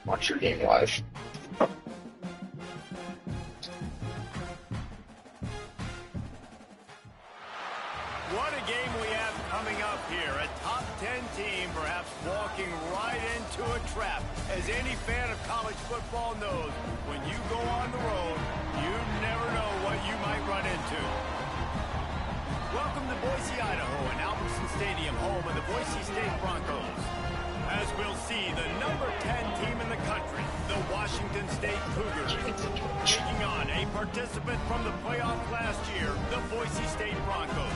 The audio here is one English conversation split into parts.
Watch your game live. What a game we have coming up here. A top 10 team perhaps walking right into a trap. As any fan of college football knows, when you go on the road, you never know what you might run into. Welcome to Boise, Idaho, and Albertson Stadium, home of the Boise State Broncos. As we'll see, the number 10 team in the country, the Washington State Cougars, taking on a participant from the playoff last year, the Boise State Broncos.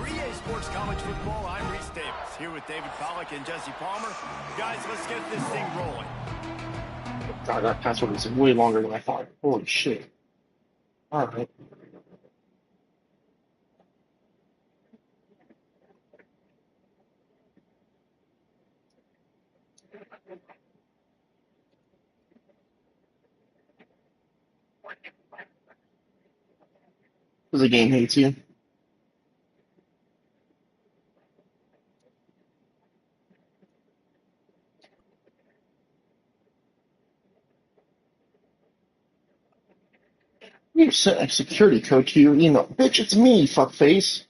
3A Sports College Football, I'm Reese Davis, here with David Pollack and Jesse Palmer. Guys, let's get this thing rolling. God, that password was way longer than I thought. Holy shit. Alright. The game hates you. You sent a security code to your email. Bitch, it's me, fuckface.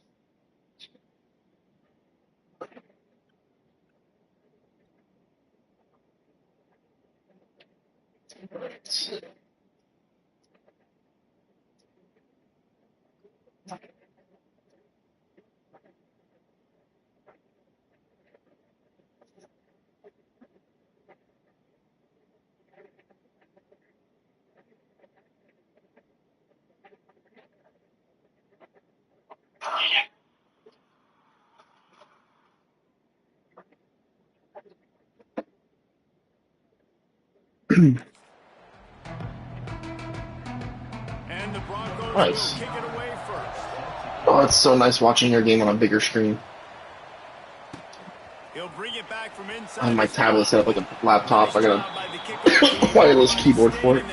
And the Broncos Nice. will kick it away first. Oh, it's so nice watching your game on a bigger screen. He'll bring it back from inside. On my tablet set up like a laptop. I got a wireless keyboard for it.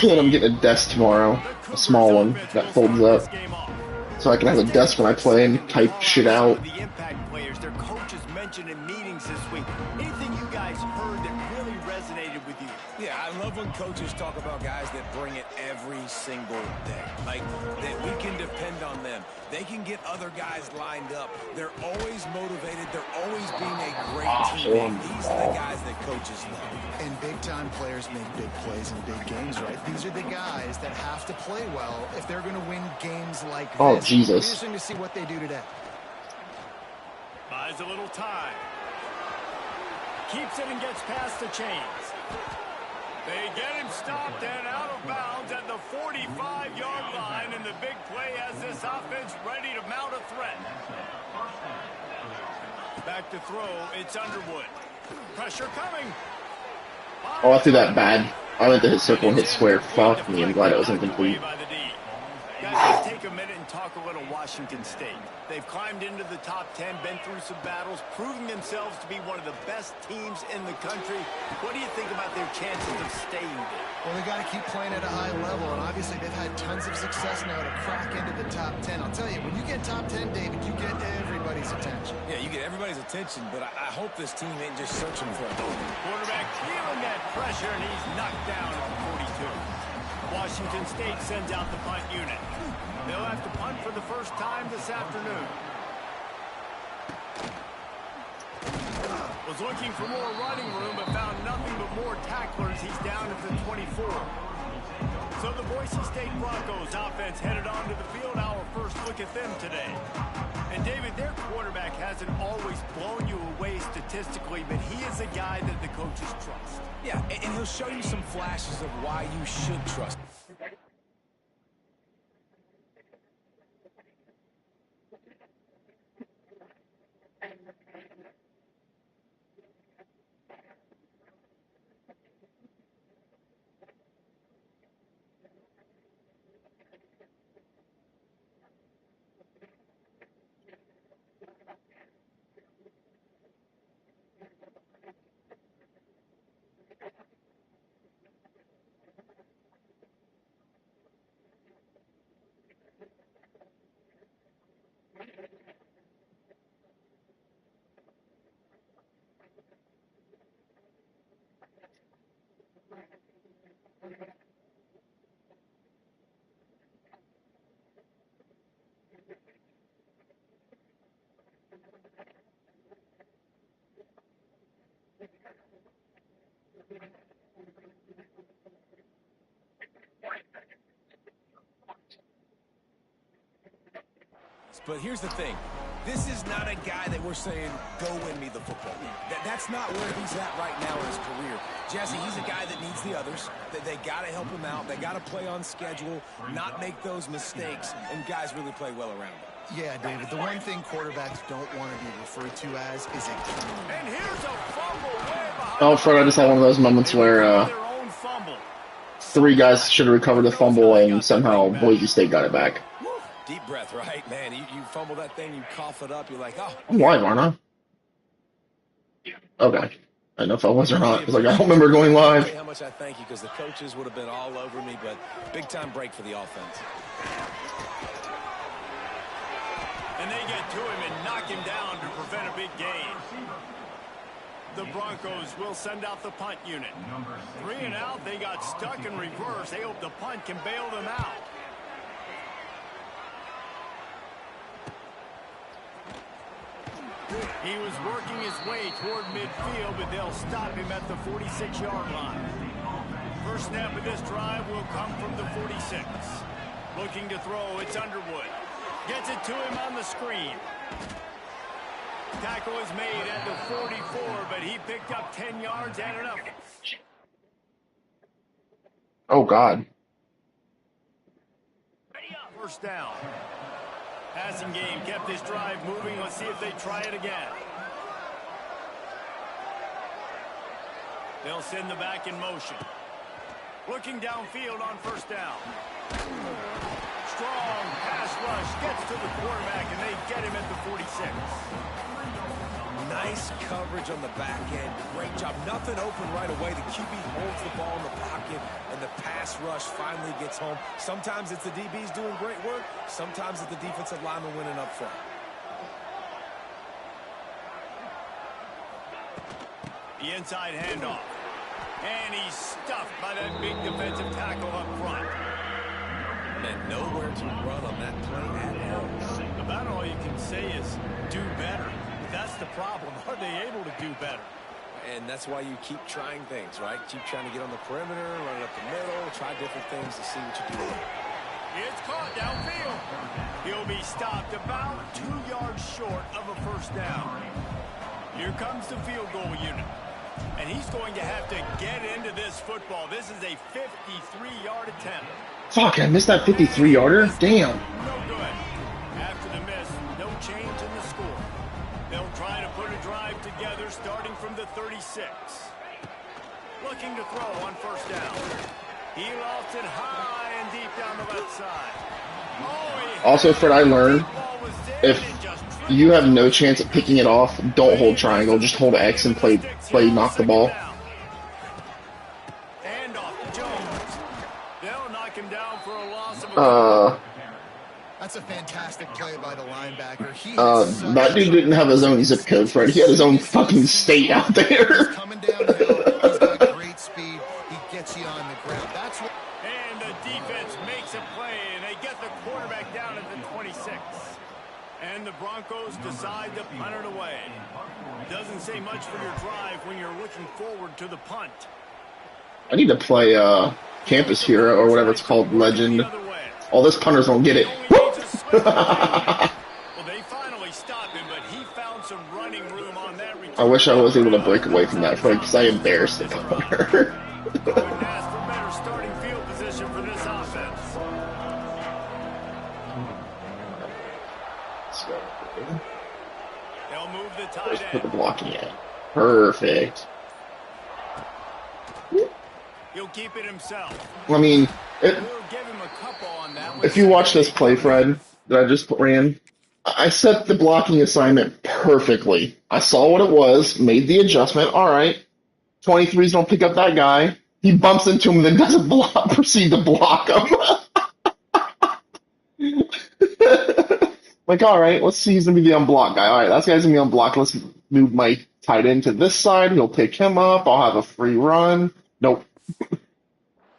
And I'm getting a desk tomorrow. A small one that folds up. So I can have a desk when I play and type shit out. The impact players, their coaches mentioned in meetings this week. Anything you guys heard that really resonated with you? Yeah, I love when coaches talk about guys that bring it every single day. Like, that we can depend on them. They can get other guys lined up. They're always motivated. They're always being a great teammate. These are the guys that coaches love. And big-time players make big plays in big games, right? These are the guys that have to play well if they're going to win games like this. Oh, Jesus. Interesting to see what they do today. Buys a little time. Keeps it and gets past the chains. They get him stopped and out of bounds at the 45-yard line, and the big play has this offense ready to mount a threat. Back to throw, it's Underwood. Pressure coming. Oh, I threw that bad. I went to hit circle and hit square. Fuck me, I'm glad it was incomplete. Guys, let's take a minute and talk a little Washington State. They've climbed into the top 10, been through some battles, proving themselves to be one of the best teams in the country. What do you think about their chances of staying there? Well, they got to keep playing at a high level, and obviously they've had tons of success now to crack into the top 10. I'll tell you, when you get top 10, David, you get everybody's attention. Yeah, you get everybody's attention, but I hope this team ain't just searching for a goal. Quarterback feeling that pressure, and he's knocked down at the 42. Washington State sends out the punt unit. They'll have to punt for the first time this afternoon. Was looking for more running room, but found nothing but more tacklers. He's down at the 24. So the Boise State Broncos offense headed onto the field. Our first look at them today. And David, their quarterback hasn't always blown you away statistically, but he is a guy that the coaches trust. Yeah, and he'll show you some flashes of why you should trust him. But here's the thing. This is not a guy that we're saying, go win me the football game. That's not where he's at right now in his career. Jesse, he's a guy that needs the others. They got to help him out. They got to play on schedule, not make those mistakes, and guys really play well around him. Yeah, David, the one thing quarterbacks don't want to be referred to as is a killer. And here's a fumble way behind. Oh, Fred, I just had one of those moments where 3 guys should have recovered the fumble, and somehow Boise State got it back. Deep breath, right? Man, you fumble that thing, you cough it up, you're like, oh. I'm live, aren't I? Okay. I don't know if I was or not. I was like, I don't remember going live. How much I thank you, because the coaches would have been all over me, but big-time break for the offense. And they get to him and knock him down to prevent a big gain. The Broncos will send out the punt unit. 3 and out, they got stuck in reverse. They hope the punt can bail them out. He was working his way toward midfield, but they'll stop him at the 46-yard line. First snap of this drive will come from the 46. Looking to throw, it's Underwood. Gets it to him on the screen. Tackle is made at the 44, but he picked up 10 yards and enough. Oh, God. First down. Passing game kept this drive moving. Let's see if they try it again. They'll send the back in motion. Looking downfield on first down. Strong pass rush gets to the quarterback, and they get him at the 46. Nice coverage on the back end. Great job. Nothing open right away. The QB holds the ball in the pocket, and the pass rush finally gets home. Sometimes it's the DBs doing great work. Sometimes it's the defensive lineman winning up front. The inside handoff. And he's stuffed by that big defensive tackle up front. And nowhere to run on that play at all. About all you can say is do better. That's the problem. Are they able to do better? And that's why you keep trying things, right? Keep trying to get on the perimeter, run it up the middle, try different things to see what you do. It's caught downfield. He'll be stopped about 2 yards short of a first down. Here comes the field goal unit. And he's going to have to get into this football. This is a 53-yard attempt. Fuck, I missed that 53-yarder? Damn. No good. After the miss, no change in the score. They'll try to put a drive together starting from the 36. Looking to throw on first down. He lost it high and deep down the left side. Also, Fred, I learned if you have no chance at picking it off, don't hold triangle. Just hold X and play knock the ball. And off to Jones. They'll knock him down for a loss of That's a fantastic play by the linebacker. That dude didn't have his own zip code, Fred. He had his own fucking state out there. Coming downhill, he's got great speed. He gets you on the ground. That's what. And the defense makes a play, and they get the quarterback down at the 26. And the Broncos decide to punt it away. Doesn't say much for your drive when you're looking forward to the punt. I need to play Campus Hero or whatever it's called, Legend. All this punters don't get it. Well, they finally stopped him, but he found some running room on that return. I wish I was able to break away from that, Fred, because I embarrassed the punter. Couldn't ask for better starting field position for this offense. They'll move the tight Just put the end. blocking in. Perfect. He'll keep it himself. I mean, We'll give him a couple on that one. if you watch this play, Fred, that I just ran, I set the blocking assignment perfectly. I saw what it was, made the adjustment. All right, 23s don't pick up that guy. He bumps into him, then doesn't proceed to block him. Like, all right, let's see who's going to be the unblocked guy. All right, that guy's going to be unblocked. Let's move my tight end to this side. He'll pick him up. I'll have a free run. Nope.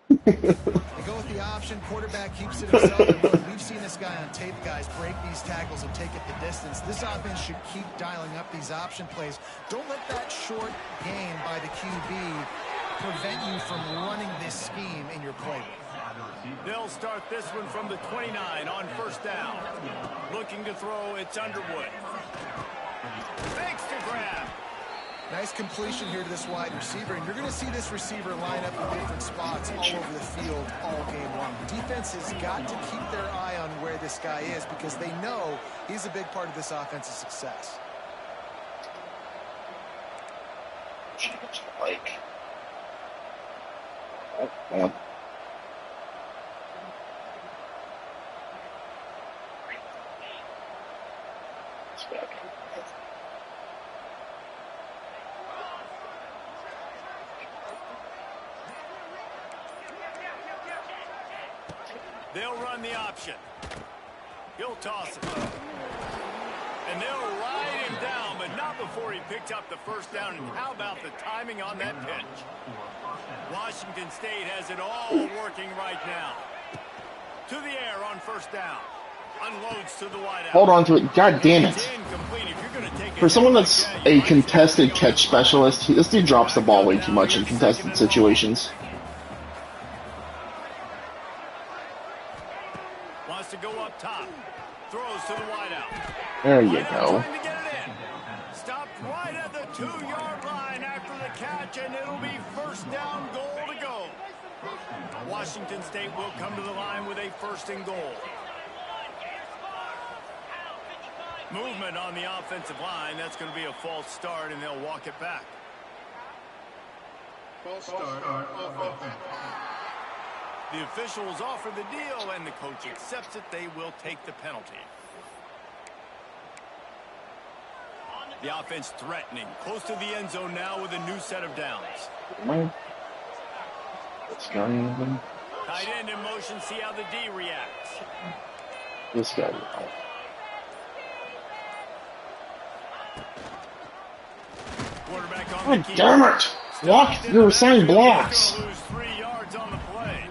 They go with the option. Quarterback keeps it himself. We've seen this guy on tape, guys, break these tackles and take it the distance. This offense should keep dialing up these option plays. Don't let that short gain by the QB prevent you from running this scheme in your playbook. They'll start this one from the 29 on first down. Looking to throw, it's Underwood. Fakes to grab. Nice completion here to this wide receiver, and you're going to see this receiver line up in different spots all over the field all game long. Defense has got to keep their eye on where this guy is because they know he's a big part of this offense's success. Like, oh, man. They'll run the option. He'll toss it. And they'll ride him down, but not before he picked up the first down. And how about the timing on that pitch? Washington State has it all working right now. To the air on first down. Unloads to the wideout. Hold on to it. God damn it. For someone that's a contested catch specialist, this dude drops the ball way too much in contested situations. Wants to go up top. Throws to the wideout. There you go. Stopped right at the 2-yard line after the catch, and it'll be first down, goal to go. Washington State will come to the line with a first and goal. Movement on the offensive line. That's going to be a false start, and they'll walk it back. False start on offense. The officials offer the deal, and the coach accepts it. They will take the penalty. The offense threatening. Close to the end zone now with a new set of downs. What's going on? Tight end in motion. See how the D reacts. This guy. Quarterback on the key. Damn it! Block your assigned blocks. Lose 3 yards on the play.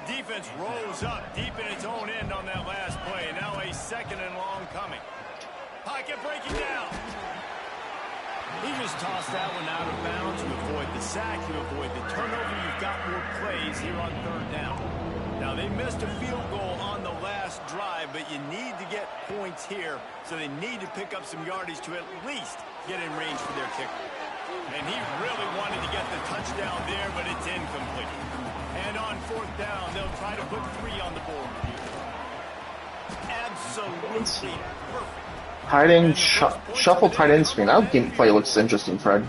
Defense rose up deep in its own end on that last play. Now a second and long coming. Pocket breaking down. He just tossed that one out of bounds. You avoid the sack, you avoid the turnover. You've got more plays here on third down. Now they missed a field goal on the last drive, but you need to get points here, so they need to pick up some yardage to at least get in range for their kicker. And he really wanted to get the touchdown there, but it's incomplete. And on fourth down, they'll try to put 3 on the board. Absolutely perfect. Tight end, shuffle tight end screen. That gameplay looks interesting, Fred.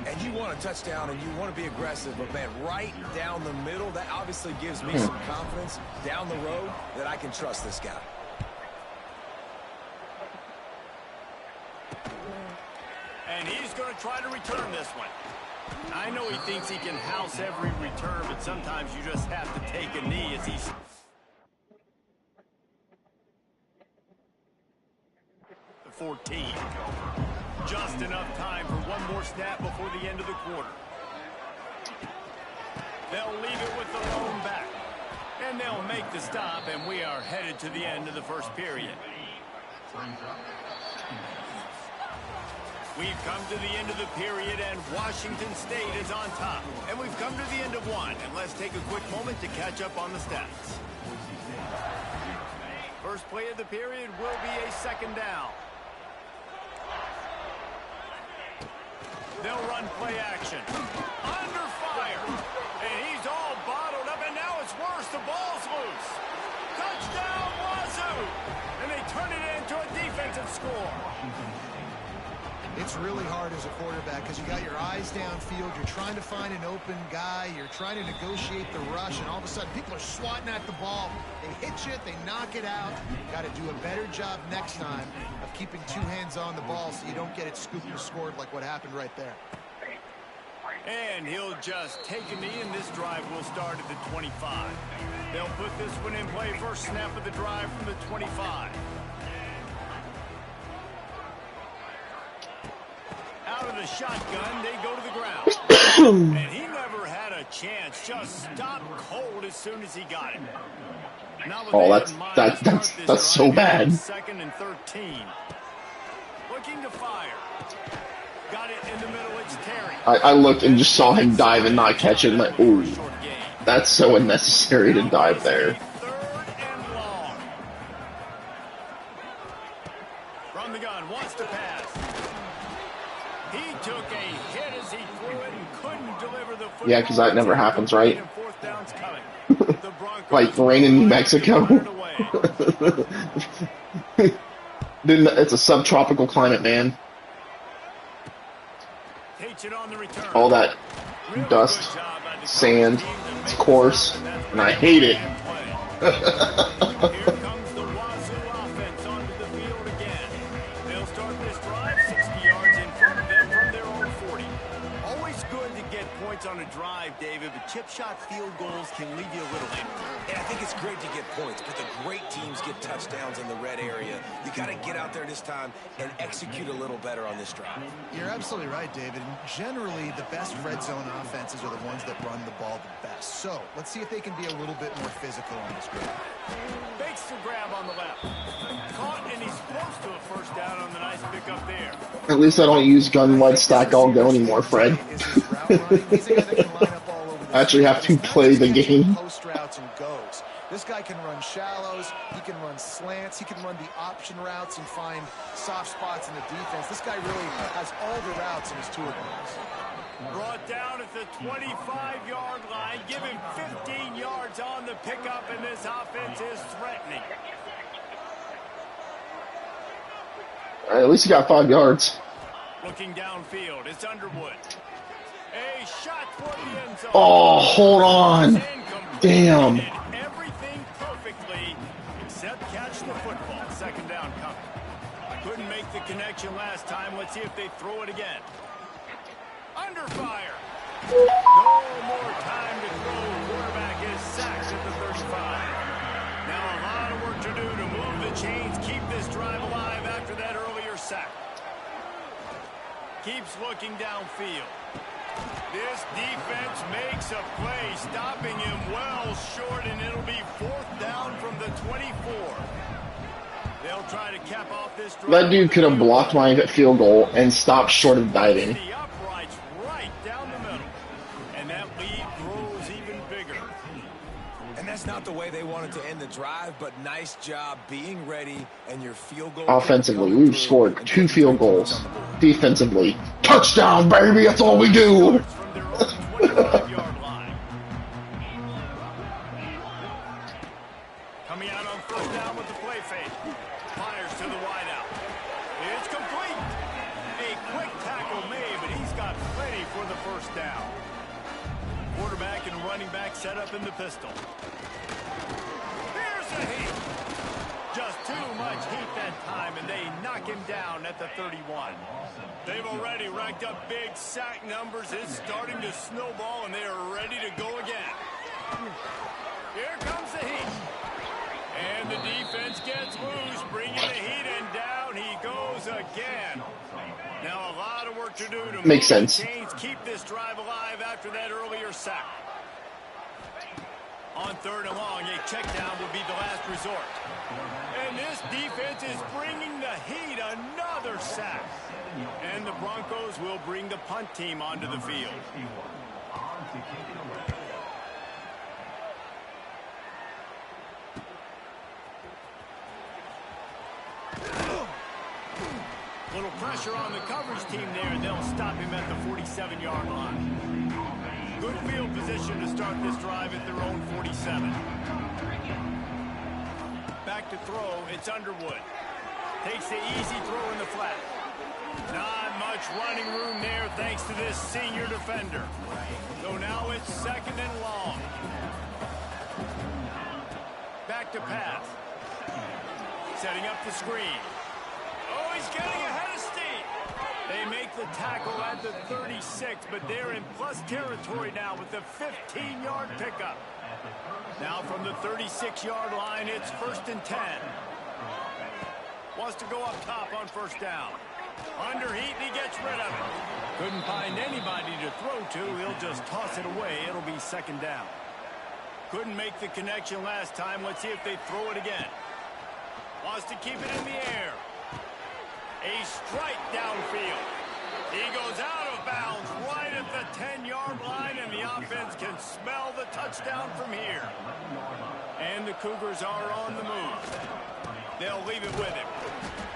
And you want a touchdown and you want to be aggressive, but man, right down the middle, that obviously gives me some confidence down the road that I can trust this guy. And he's going to try to return this one. I know he thinks he can house every return, but sometimes you just have to take a knee as he's... The 14. Just enough time for one more snap before the end of the quarter. They'll leave it with the lone back. And they'll make the stop, and we are headed to the end of the first period. We've come to the end of the period, and Washington State is on top. And we've come to the end of one, and let's take a quick moment to catch up on the stats. First play of the period will be a second down. They'll run play action. Under fire. And he's all bottled up, and now it's worse. The ball's loose. Touchdown, Wazoo! And they turn it into a defensive score. It's really hard as a quarterback because you got your eyes downfield. You're trying to find an open guy. You're trying to negotiate the rush, and all of a sudden people are swatting at the ball. They hit you, they knock it out. Got to do a better job next time of keeping 2 hands on the ball so you don't get it scooped and scored like what happened right there. And he'll just take a knee, and this drive will start at the 25. They'll put this one in play. First snap of the drive from the 25. Out of the shotgun, they go to the ground. And he never had a chance. Just stopped cold as soon as he got it. Oh, that's so bad. Second and 13. Looking to fire. Got it in the middle. It's Terry. I looked and just saw him dive and not catch it. I'm like, ooh, that's so unnecessary to dive there. Third and long. From the gun, wants to pass. He took a hit as he threw it and couldn't deliver the football. Yeah, because that never happens, right? Fourth down's coming. The Broncos Like rain in New Mexico. It's a subtropical climate, man. Takes it on the return. All that dust, sand, it's coarse, and I hate it. Here comes the Wazoo offense onto the field again. They'll start this drive 60 yards in front of them from their own 40. Always good to get points on a drive, David, but chip shot field goals can leave you a little empty. And I think it's great to get points, but the great teams get touchdowns in the red area. You got to get out there this time and execute a little better on this drive. You're absolutely right, David. Generally, the best red zone offenses are the ones that run the ball the best. So let's see if they can be a little bit more physical on this drive. Fakes the grab on the left. Caught, and he's close to a first down on the nice pick up there. At least I don't use gun wide stack all go anymore, Fred. I actually have to play the game. Post routes and goes. This guy can run shallows, he can run slants, he can run the option routes and find soft spots in the defense. This guy really has all the routes in his toolbox. Brought down at the 25-yard line. Give him 15 yards on the pickup, and this offense is threatening. At least he got 5 yards. Looking downfield, it's Underwood. A shot toward the end zone. Oh, hold on. Damn. Everything perfectly except catch the football. Second down coming. Couldn't make the connection last time. Let's see if they throw it again. Under fire. No more time to throw. Quarterback is sacked at the 35. Now a lot of work to do to move the chains, keep this drive alive after that earlier sack. Keeps looking downfield. This defense makes a play, stopping him well short, and it'll be fourth down from the 24. They'll try to cap off this drive. That dude could have blocked my field goal and stopped short of diving. The uprights right down the middle, and that lead grows even bigger. And that's not the way they wanted to end the drive, but nice job being ready, and your field goal. Offensively, we've scored 2 field goals. Defensively, touchdown, baby, that's all we do. From their own 25-yard line. Coming out on first down with the play fake. Fires to the wideout. It's complete. A quick tackle made, but he's got plenty for the first down. Quarterback and running back set up in the pistol. Here's the heat. Just too much heat that time, and they knock him down at the 31. They've already racked up big sack numbers. It's starting to snowball, and they are ready to go again. Here comes the heat. And the defense gets loose, bringing the heat, and down he goes again. Now a lot of work to do to Makes sense. Chains, keep this drive alive after that earlier sack. On third and long, a check down would be the last resort. And this defense is bringing the heat, another sack. And the Broncos will bring the punt team onto the field. Little pressure on the coverage team there, and they'll stop him at the 47-yard line. Good field position to start this drive at their own 47. Back to throw, it's Underwood. Takes the easy throw in the flat. Not much running room there thanks to this senior defender. So now it's second and long. Back to pass. Setting up the screen. Oh, he's getting ahead of steam. They make the tackle at the 36, but they're in plus territory now with the 15-yard pickup. Now from the 36-yard line, it's first and 10. Wants to go up top on first down. Under heat, and he gets rid of it. Couldn't find anybody to throw to. He'll just toss it away. It'll be second down. Couldn't make the connection last time. Let's see if they throw it again. Wants to keep it in the air. A strike downfield. He goes out of bounds right at the 10-yard line, and the offense can smell the touchdown from here. And the Cougars are on the move. They'll leave it with him.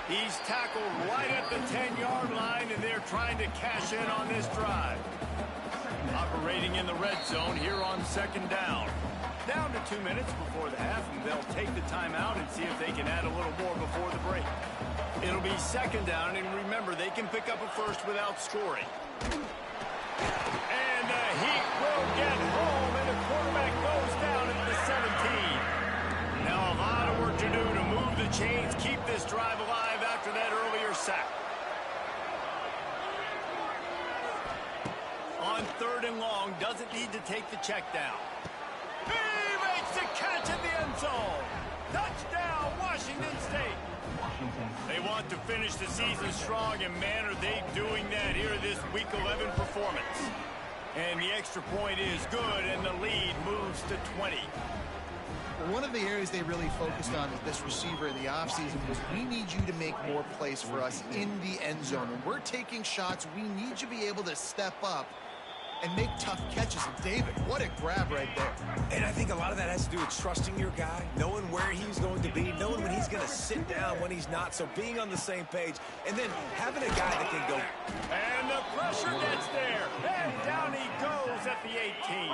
He's tackled right at the 10-yard line, and they're trying to cash in on this drive. Operating in the red zone here on second down. Down to 2 minutes before the half, and they'll take the timeout and see if they can add a little more before the break. It'll be second down, and remember, they can pick up a first without scoring. And the Heat will get home, and the quarterback goes down at the 17. Now a lot of work to do to move the chains, keep this drive alive after that earlier sack. On third and long, doesn't need to take the check down. He makes the catch in the end zone. Touchdown, Washington State. They want to finish the season strong, and man, are they doing that here this Week 11 performance. And the extra point is good, and the lead moves to 20. One of the areas they really focused on with this receiver in the offseason was we need you to make more plays for us in the end zone. When we're taking shots, we need you to be able to step up and make tough catches. And David, what a grab right there. And I think a lot of that has to do with trusting your guy, knowing where he's going to be, knowing when he's going to sit down, when he's not. So being on the same page, and then having a guy that can go. And the pressure gets there. And down he goes at the 18.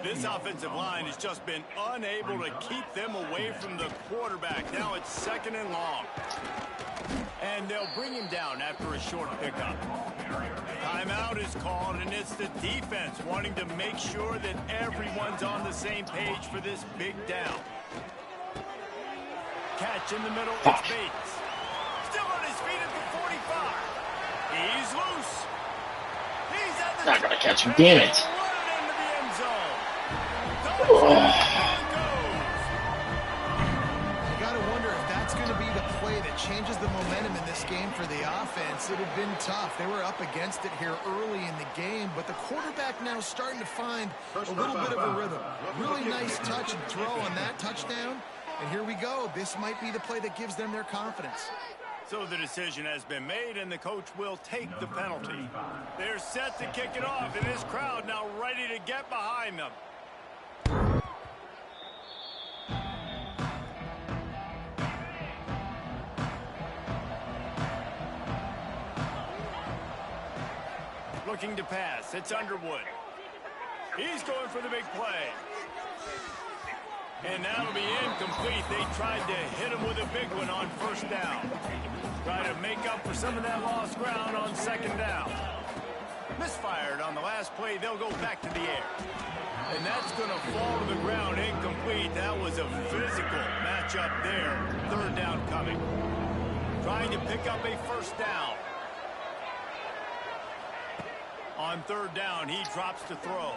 This offensive line has just been unable to keep them away from the quarterback. Now it's second and long. And they'll bring him down after a short pickup. Timeout is called, and it's the defense wanting to make sure that everyone's on the same page for this big down. Catch in the middle, it's Bates. Still on his feet at the 45. He's loose. He's at the... Not gonna catch him, damn it. Running into the end zone. Changes the momentum in this game for the offense. It had been tough. They were up against it here early in the game, but the quarterback now starting to find a little bit of a rhythm. Really nice touch and throw on that touchdown. And here we go. This might be the play that gives them their confidence. So the decision has been made, and the coach will take the penalty. They're set to kick it off, and this crowd now ready to get behind them. Looking to pass. It's Underwood. He's going for the big play. And that'll be incomplete. They tried to hit him with a big one on first down. Try to make up for some of that lost ground on second down. Misfired on the last play. They'll go back to the air. And that's going to fall to the ground incomplete. That was a physical matchup there. Third down coming. Trying to pick up a first down. On third down, he drops to throw.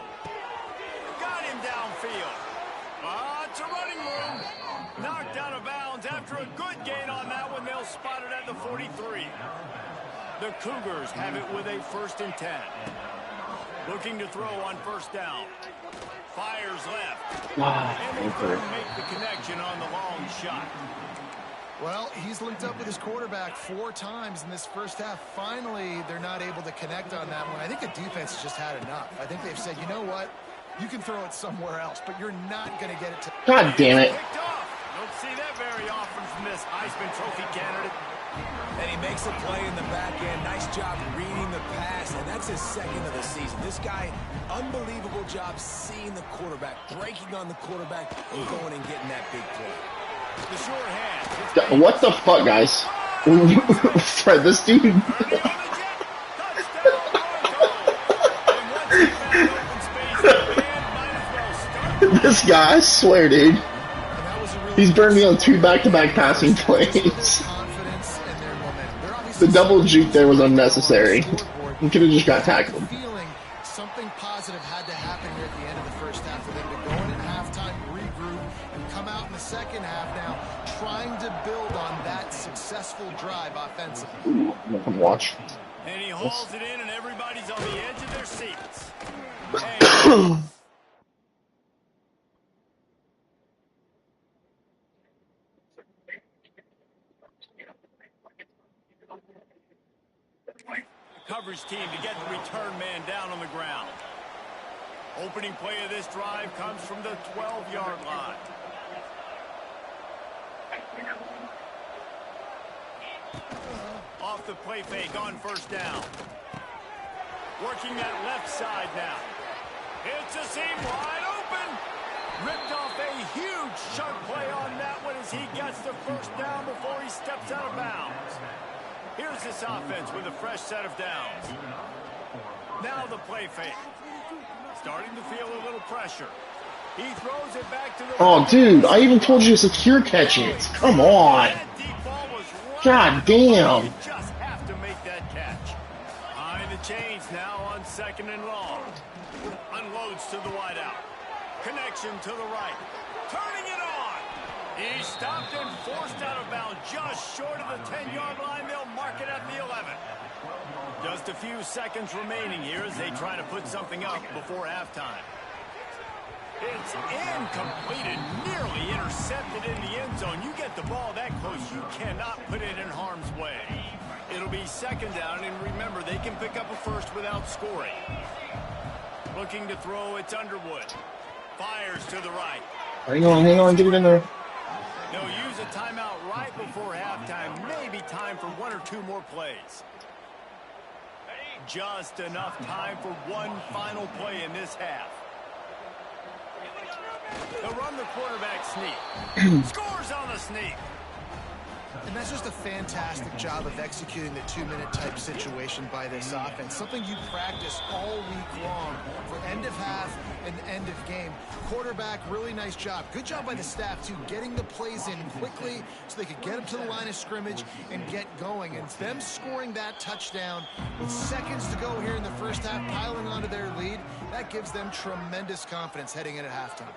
Got him downfield. It's a running room. Knocked out of bounds after a good gain on that one. They'll spot it at the 43. The Cougars have it with a 1st and 10. Looking to throw on first down. Fires left. And they couldn't make the connection on the long shot. Well, he's linked up with his quarterback 4 times in this first half. Finally, they're not able to connect on that one. I think the defense has just had enough. I think they've said, you know what? You can throw it somewhere else, but you're not going to get it to... God damn it. Don't see that very often from this Heisman Trophy candidate. And he makes a play in the back end. Nice job reading the pass, and that's his second of the season. This guy, unbelievable job seeing the quarterback, breaking on the quarterback, and going and getting that big play. The short hand. What the fuck, guys? Fred, this dude. This guy, I swear, dude. He's burned me on 2 back-to-back passing plays. The double juke there was unnecessary. He could have just got tackled. Something positive had to happen here at the end of the first half for them to go in at halftime, regroup, and come out in the second half now, trying to build on that successful drive offensively. Ooh, I'm gonna come watch. And he hauls it in, and everybody's on the edge of their seats. coverage team to get the return man down on the ground. Opening play of this drive comes from the 12-yard line. Off the play fake on first down. Working that left side now. It's a seam wide open. Ripped off a huge sharp play on that one as he gets the first down before he steps out of bounds. Here's this offense with a fresh set of downs. Now the play fake. Starting to feel a little pressure. He throws it back to the... Oh, dude, I even told you to secure catch it. Come on. God damn. You just have to make that catch. Behind the chains now on 2nd and long. Unloads to the wideout. Connection to the right. Turning it on. He's stopped and forced out of bounds just short of the 10-yard line. They'll mark it at the 11. Just a few seconds remaining here as they try to put something up before halftime. It's incomplete and nearly intercepted in the end zone. You get the ball that close, you cannot put it in harm's way. It'll be 2nd down, and remember, they can pick up a first without scoring. Looking to throw, it's Underwood. Fires to the right. Hang on, get it in there. They'll use a timeout right before halftime. Maybe time for 1 or 2 more plays. Just enough time for one final play in this half. They'll run the quarterback sneak. Scores on the sneak. And that's just a fantastic job of executing the 2-minute type situation by this offense. Something you practice all week long for end of half and end of game. Quarterback, really nice job. Good job by the staff, too, getting the plays in quickly so they could get them to the line of scrimmage and get going. And them scoring that touchdown with seconds to go here in the first half, piling onto their lead, that gives them tremendous confidence heading in at halftime.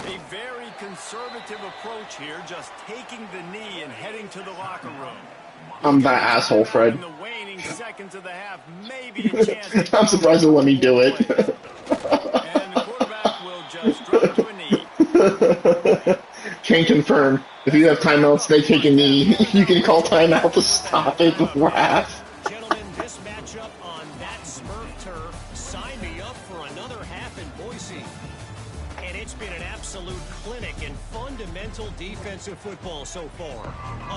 A very conservative approach here, just taking the knee and heading to the locker room. I'm that asshole, Fred. In the waning seconds of the half, maybe a chance I'm surprised they'll let me do it. And the quarterback will just drop to a knee. Can confirm. If you have timeouts, they take a knee. You can call timeout to stop it before half. Gentlemen, this matchup on that Smurf turf, sign me up for another half in Boise. And it's been an absolute clinic in fundamental defensive football so far.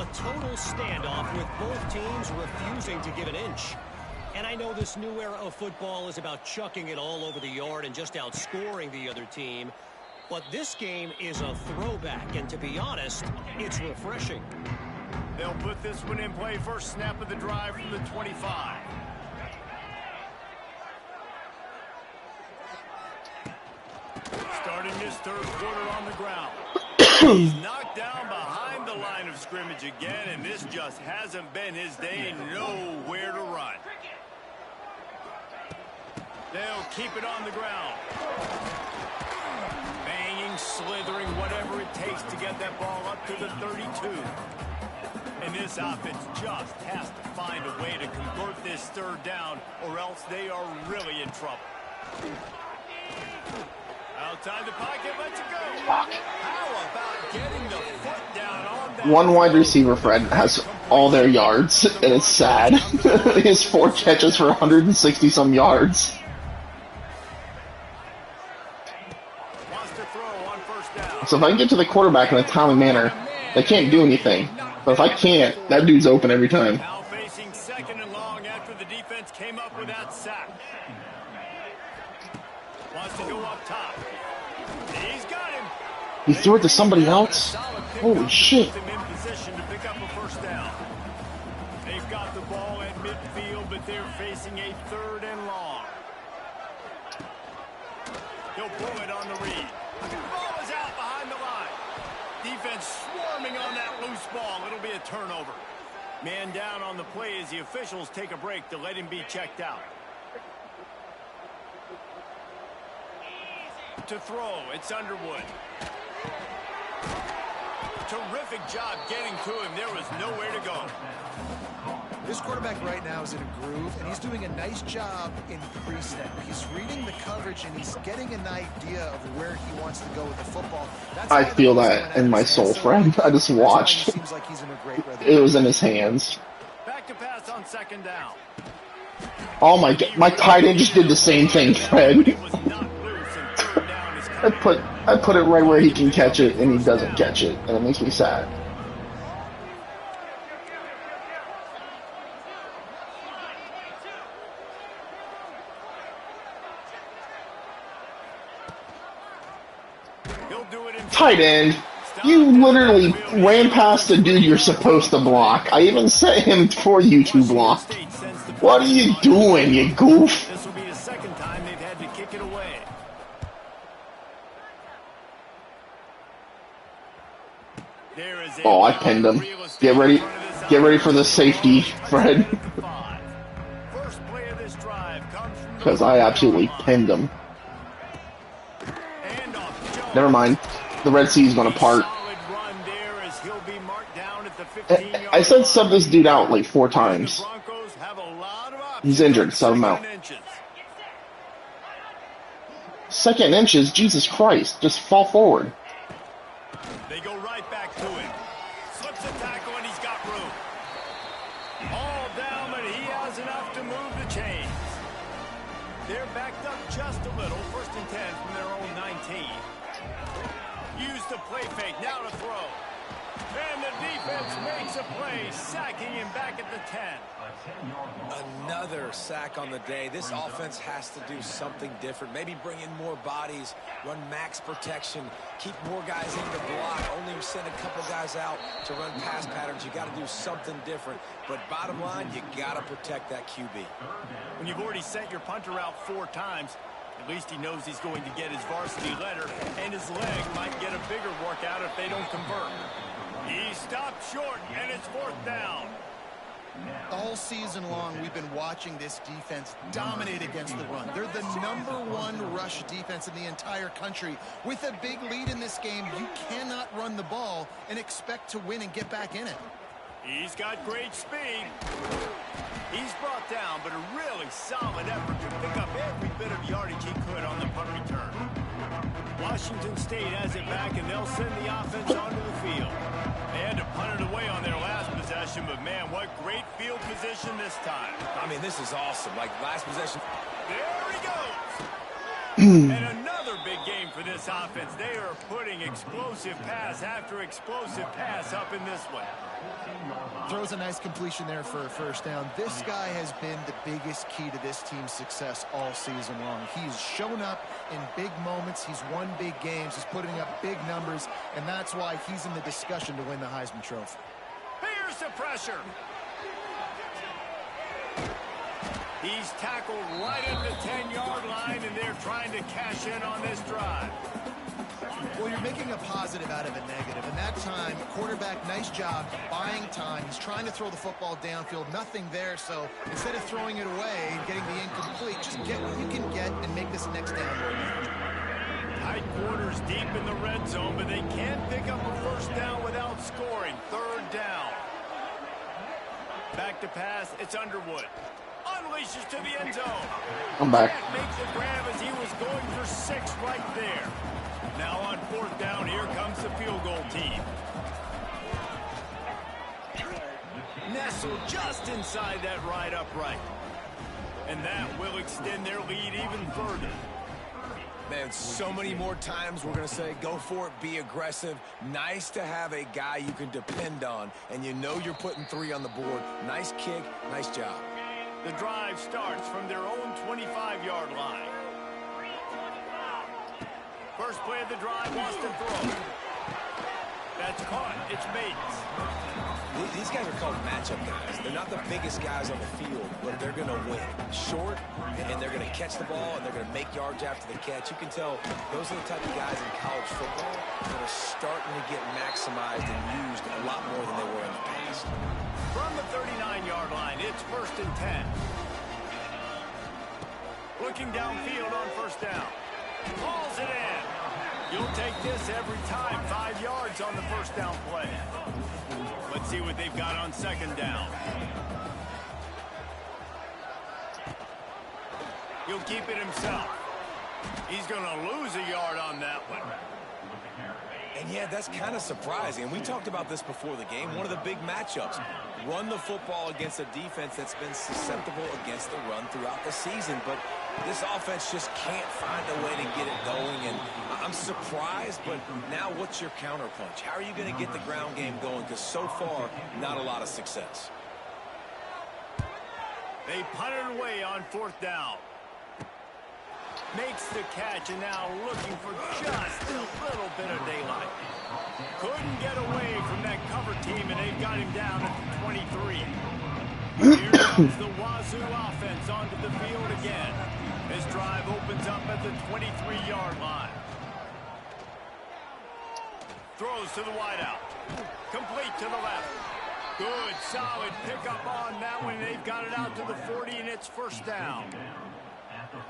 A total standoff with both teams refusing to give an inch. And I know this new era of football is about chucking it all over the yard and just outscoring the other team. But this game is a throwback, and to be honest, it's refreshing. They'll put this one in play. First snap of the drive from the 25. Starting this third quarter on the ground. He's knocked down behind the line of scrimmage again, and this just hasn't been his day. Nowhere to run. They'll keep it on the ground. Banging, slithering, whatever it takes to get that ball up to the 32. And this offense just has to find a way to convert this third down, or else they are really in trouble. Outside the pocket, let's go. How about getting the foot down on that? One wide receiver, Fred, has all their yards, and it's sad. He has 4 catches for 160-some yards. Wants to throw on first down. So if I can get to the quarterback in a timely manner, they can't do anything. But if I can't, that dude's open every time. Now facing 2nd and long after the defense came up with that sack. Wants to go up top. He's got him. He threw it to somebody else? Holy shit. In position to pick up a first down. They've got the ball at midfield, but they're facing a 3rd and long. He'll pull it on the read. The ball is out behind the line. Defense swarming on that loose ball. It'll be a turnover. Man down on the play as the officials take a break to let him be checked out. To throw, it's Underwood. Terrific job getting to him. There was nowhere to go. This quarterback right now is in a groove, and he's doing a nice job in pre-snap. He's reading the coverage, and he's getting an idea of where he wants to go with the football. I feel that in my soul, friend. I just watched. Seems like he's in a great rhythm. It was in his hands. Back to pass. second down. Oh my god, my tight end just did the same thing, Fred. He was knocked loose and third down is I coming. put it right where he can catch it, and he doesn't catch it, and it makes me sad. He'll do it himself. Tight end, you literally ran past the dude you're supposed to block. I even set him for you to block. What are you doing, you goof? This will be the second time they've had to kick it away. There is a Oh, I pinned him. real estate Get ready, in front of this get ready for the safety, Fred, First play of this drive comes from the because I absolutely pinned him. handoff. Jones. Never mind, the Red Sea's gonna part. Solid run there as he'll be marked down at the 15-yard I said line. sub this dude out like 4 The times. Broncos have a lot of options. He's injured, sub him out. Second inches. Second inches, Jesus Christ, just fall forward. They go right back to him. Slips a tackle and he's got room. All down, but he has enough to move the chains. They're backed up just a little. First and 10 from their own 19. Use the play fake. Now to throw. And the defense makes a play, sacking him back at the 10. Another sack on the day. This offense has to do something different. Maybe bring in more bodies, run max protection, keep more guys in the block, only send a couple guys out to run pass patterns. You got to do something different. But bottom line, you got to protect that QB. When you've already sent your punter out 4 times, at least he knows he's going to get his varsity letter, and his leg might get a bigger workout if they don't convert. He stopped short, and it's 4th down. All season long, we've been watching this defense dominate against the run. They're the #1 rush defense in the entire country. With a big lead in this game, you cannot run the ball and expect to win and get back in it. He's got great speed. He's brought down, but a really solid effort to pick up every bit of yardage he could on the punt return. Washington State has it back, and they'll send the offense onto the field. They had to punt it away on their last possession, but man, what great field position this time. I mean, this is awesome. Like, last possession. There he goes. And another big game for this offense. They are putting explosive pass after explosive pass up in this one. Throws a nice completion there for a first down. This guy has been the biggest key to this team's success all season long. He's shown up in big moments. He's won big games. He's putting up big numbers, and that's why he's in the discussion to win the Heisman Trophy. Here's the pressure. He's tackled right at the 10-yard line, and they're trying to cash in on this drive. Well, you're making a positive out of a negative. And that time, quarterback, nice job buying time. He's trying to throw the football downfield. Nothing there. So instead of throwing it away and getting the incomplete, just get what you can get and make this next down more manageable. Tight quarters deep in the red zone, but they can't pick up a first down without scoring. 3rd down. Back to pass. It's Underwood. Unleashes to the end zone. I'm back. Makes the grab as he was going for 6 right there. Now on 4th down, here comes the field goal team. Nestled just inside that right upright. And that will extend their lead even further. Man, so many more times we're going to say, go for it, be aggressive. Nice to have a guy you can depend on, and you know you're putting 3 on the board. Nice kick, nice job. The drive starts from their own 25-yard line. First play of the drive wants to throw. That's caught. It's Bates. These guys are called matchup guys. They're not the biggest guys on the field, but they're going to win. Short, and they're going to catch the ball, and they're going to make yards after the catch. You can tell those are the type of guys in college football that are starting to get maximized and used a lot more than they were in the past. From the 39-yard line, it's 1st and 10. Looking downfield on 1st down. Hauls it in. You'll take this every time. 5 yards on the 1st down play. Let's see what they've got on 2nd down. He'll keep it himself. He's going to lose a yard on that one. And yeah, that's kind of surprising. And we talked about this before the game. One of the big matchups. Run the football against a defense that's been susceptible against the run throughout the season. But this offense just can't find a way to get it going. And I'm surprised, but now what's your counterpunch? How are you going to get the ground game going? Because so far, not a lot of success. They punt it away on 4th down. Makes the catch, and now looking for just a little bit of daylight. Couldn't get away from that cover team, and they've got him down at the 23. Here comes the Wazoo offense onto the field again. This drive opens up at the 23-yard line. Throws to the wideout. Complete to the left. Good, solid pickup on that one. They've got it out to the 40, and it's 1st down.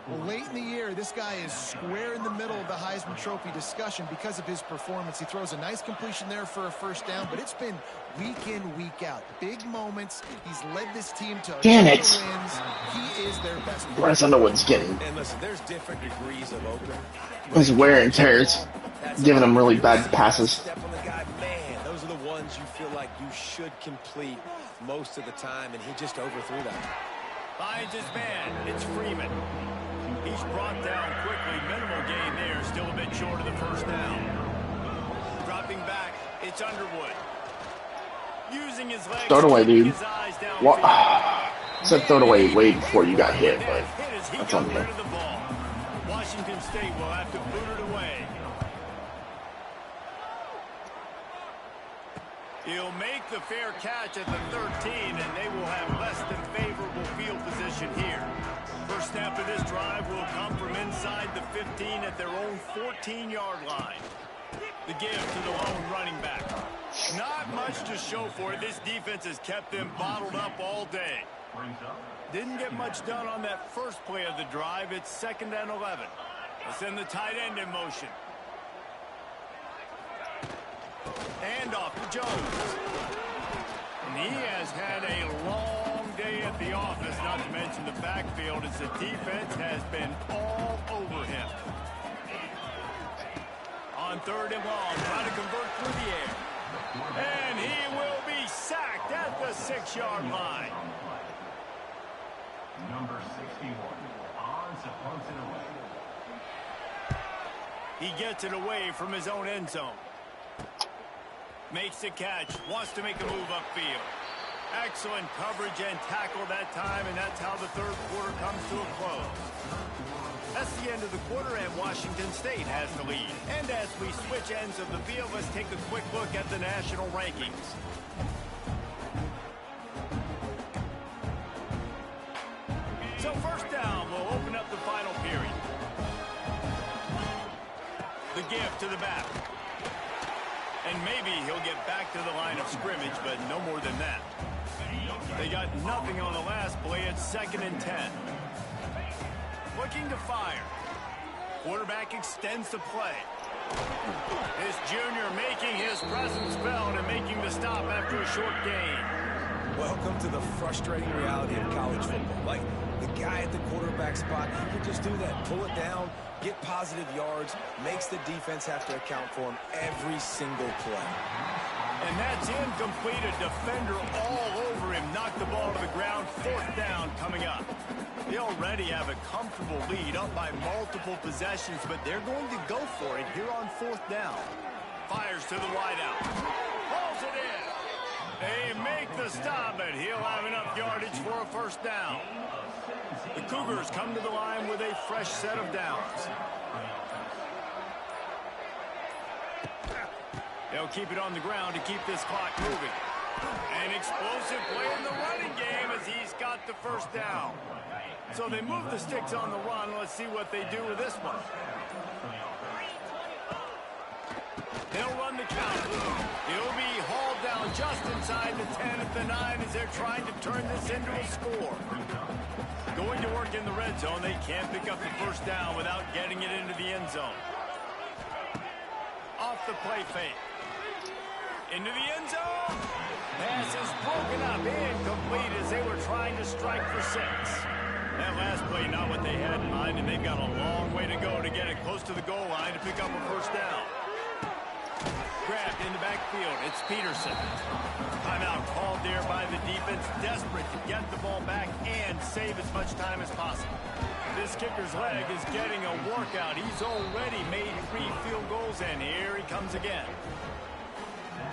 Well, late in the year, this guy is square in the middle of the Heisman Trophy discussion because of his performance. He throws a nice completion there for a 1st down, but it's been week in, week out. Big moments. He's led this team to wins. He is their best player. Bryce Underwood's getting. And listen, there's different degrees of open. His wear and tears, giving him really bad passes. Step on the guy, man, those are the ones you feel like you should complete most of the time, and he just overthrew that. Finds his man. It's Freeman. He's brought down quickly. Minimal gain there. Still a bit short of the 1st down. Dropping back. It's Underwood. Using his legs. Throw it away, dude. His eyes down. What? Said throw it away way before you got hit, but that's on you. Washington State will have to boot it away. He'll make the fair catch at the 13, and they will have less than favorable field position here. First snap of this drive will come from inside the 15 at their own 14-yard line. The give to the lone running back. Not much to show for it. This defense has kept them bottled up all day. Didn't get much done on that first play of the drive. It's 2nd and 11. They'll send the tight end in motion. And off to Jones. And he has had a long day at the office, not to mention the backfield, as the defense has been all over him. On 3rd and long, trying to convert through the air. And he will be sacked at the 6-yard line. Number 61, odds punts it away. He gets it away from his own end zone. Makes the catch, wants to make a move upfield. Excellent coverage and tackle that time, and that's how the 3rd quarter comes to a close. That's the end of the quarter, and Washington State has the lead. And as we switch ends of the field, let's take a quick look at the national rankings. So 1st down will open up the final period. The give to the back. And maybe he'll get back to the line of scrimmage, but no more than that. They got nothing on the last play. It's 2nd and 10. Looking to fire. Quarterback extends the play. This junior making his presence felt and making the stop after a short gain. Welcome to the frustrating reality of college football. Like, the guy at the quarterback spot, he can just do that. Pull it down, get positive yards, makes the defense have to account for him every single play. And that's incomplete. A defender all over him. Knocked the ball to the ground. 4th down coming up. They already have a comfortable lead, up by multiple possessions, but they're going to go for it here on 4th down. Fires to the wideout. Pulls it in. They make the stop, but he'll have enough yardage for a 1st down. The Cougars come to the line with a fresh set of downs. They'll keep it on the ground to keep this clock moving. An explosive play in the running game as he's got the 1st down. So they move the sticks on the run. Let's see what they do with this one. They'll run the count. He'll be hauled down just inside the 10 at the 9 as they're trying to turn this into a score. Going to work in the red zone. They can't pick up the 1st down without getting it into the end zone. Off the play fake. Into the end zone. Pass is broken up. Incomplete as they were trying to strike for 6. That last play, not what they had in mind, and they've got a long way to go to get it close to the goal line to pick up a 1st down. grabbed in the backfield. It's Peterson. Timeout called there by the defense, desperate to get the ball back and save as much time as possible. This kicker's leg is getting a workout. He's already made 3 field goals, and here he comes again.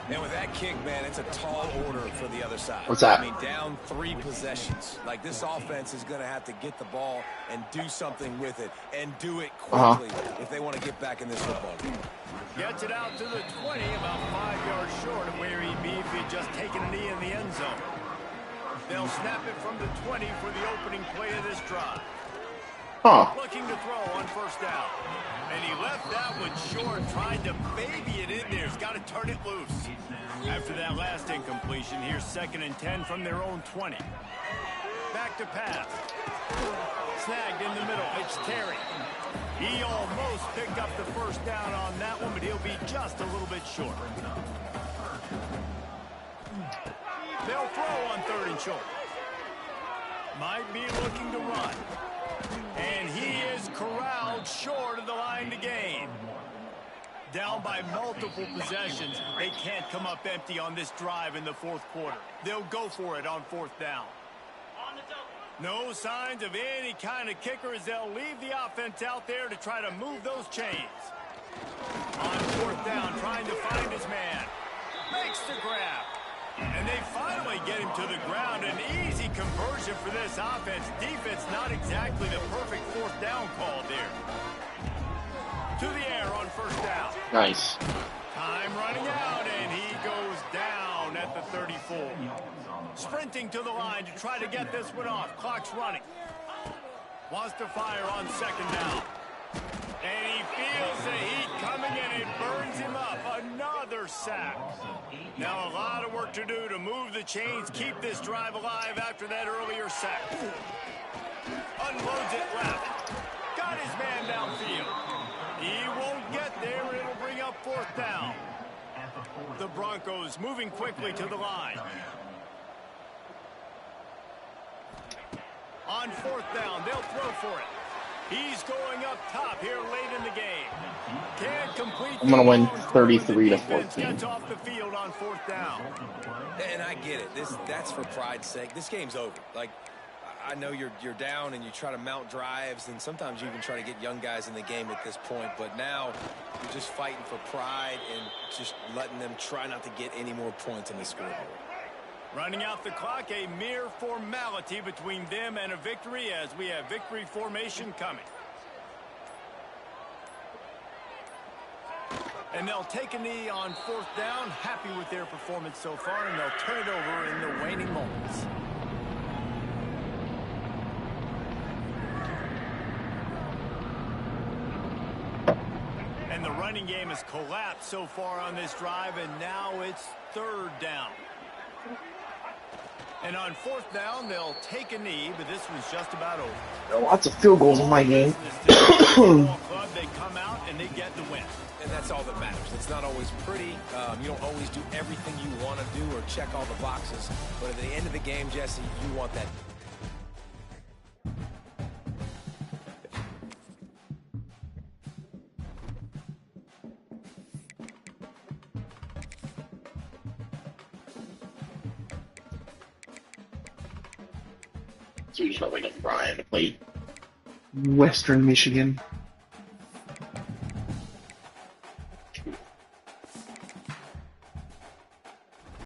And with that kick, man, it's a tall order for the other side. What's that? I mean, down 3 possessions. Like, this offense is going to have to get the ball and do something with it, and do it quickly if they want to get back in this football game. Gets it out to the 20, about 5 yards short of where he'd be if he'd just taken a knee in the end zone. They'll snap it from the 20 for the opening play of this drive. Looking to throw on first down. And he left that one short, tried to baby it in there. He's got to turn it loose. After that last incompletion, here's 2nd and 10 from their own 20. Back to pass. Snagged in the middle. It's Terry. He almost picked up the first down on that one, but he'll be just a little bit short. They'll throw on 3rd and short. Might be looking to run. And he is corralled short of the line to gain. Down by multiple possessions, they can't come up empty on this drive in the 4th quarter. They'll go for it on 4th down. No signs of any kind of kicker as they'll leave the offense out there to try to move those chains. On 4th down, trying to find his man. Makes the grab. And they finally get him to the ground. An easy conversion for this offense. Defense not exactly the perfect 4th down call there. To the air on 1st down. Nice. Time running out, and he goes down at the 34. Sprinting to the line to try to get this one off. Clock's running. Wants to fire on 2nd down. And he feels the heat coming, and it burns him up. Another sack. Now a lot of work to do to move the chains, keep this drive alive after that earlier sack. Unloads it left. Got his man downfield. He won't get there. It'll bring up 4th down. The Broncos moving quickly to the line. On 4th down, they'll throw for it. He's going up top here late in the game. Can't complete. I'm going to win 33-14. Gets off the field on 4th down. And I get it. That's for pride's sake. This game's over. Like, I know you're down and you try to mount drives, and sometimes you even try to get young guys in the game at this point. But now you're just fighting for pride and just letting them try not to get any more points on the scoreboard. Running out the clock, a mere formality between them and a victory as we have victory formation coming. And they'll take a knee on 4th down, happy with their performance so far, and they'll turn it over in the waning moments. And the running game has collapsed so far on this drive, and now it's 3rd down. And on 4th down, they'll take a knee, but this one's just about over. Lots of field goals in my game. Club, they come out and they get the win. And that's all that matters. It's not always pretty. You don't always do everything you want to do or check all the boxes. But at the end of the game, Jesse, you want that. So we just felt like a Brian to play Western Michigan.